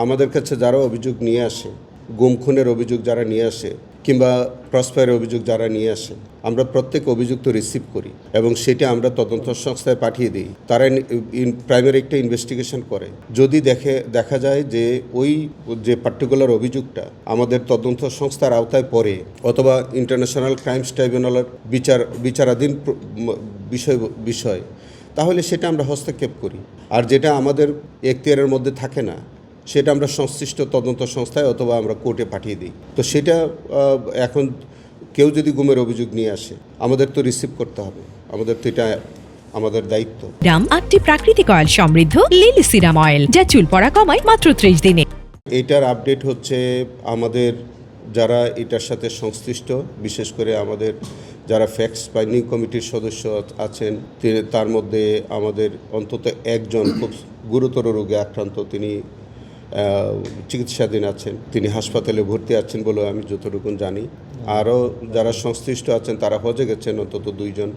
আমাদের কাছে যারা অভিযোগ নিয়ে আসে, গুম খুনের অভিযোগ যারা নিয়ে আসে কিংবা ক্রসফায়ারের অভিযোগ যারা নিয়ে আসে, আমরা প্রত্যেক অভিযুক্ত রিসিভ করি এবং সেটা আমরা তদন্ত সংস্থায় পাঠিয়ে দিই। তারা প্রাইমারি একটা ইনভেস্টিগেশন করে। যদি দেখা যায় যে ওই যে পার্টিকুলার অভিযোগটা আমাদের তদন্ত সংস্থার আওতায় পড়ে অথবা ইন্টারন্যাশনাল ক্রাইমস ট্রাইব্যুনালের বিচারাধীন বিষয়, তাহলে সেটা আমরা হস্তক্ষেপ করি। আর যেটা আমাদের এখতিয়ারের মধ্যে থাকে না, সেটা আমরা সংশ্লিষ্ট তদন্ত সংস্থায় অথবা আমরা কোর্টে পাঠিয়ে দিই। তো সেটা এখন কেউ যদি গুমের অভিযোগ নিয়ে আসে, আমাদের তো রিসিভ করতে হবে, আমাদের তো এটা আমাদের দায়িত্ব। 8টি প্রাকৃতিক অয়েল সমৃদ্ধ লিলি সিরাম অয়েল, যা চুল পড়া কমায় মাত্র 30 দিনে। এটার আপডেট হচ্ছে আমাদের যারা এটার সাথে সংশ্লিষ্ট, বিশেষ করে আমাদের যারা ফ্যাক্টস ফাইন্ডিং কমিটির সদস্য আছেন, তার মধ্যে আমাদের অন্তত একজন খুব গুরুতর রোগে আক্রান্ত, তিনি চিকিৎসাধীন আছেন, তিনি হাসপাতালে ভর্তি আছেন বলে আমি যতটুকু জানি। আরও যারা সংশ্লিষ্ট আছেন তারা হজে গেছেন অন্তত 2 জন,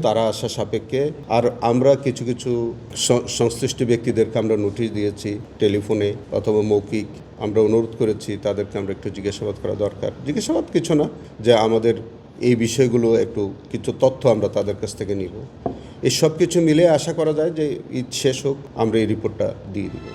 তারা আসা সাপেক্ষে। আর আমরা কিছু সংশ্লিষ্ট ব্যক্তিদেরকে আমরা নোটিশ দিয়েছি, টেলিফোনে অথবা মৌখিক আমরা অনুরোধ করেছি তাদেরকে আমরা একটু জিজ্ঞাসাবাদ করা দরকার। জিজ্ঞাসাবাদ কিছু না, যে আমাদের এই বিষয়গুলো একটু কিছু তথ্য আমরা তাদের কাছ থেকে নিব। এই সব কিছু মিলে আশা করা যায় যে ঈদ শেষ হোক আমরা এই রিপোর্টটা দিয়ে দিব।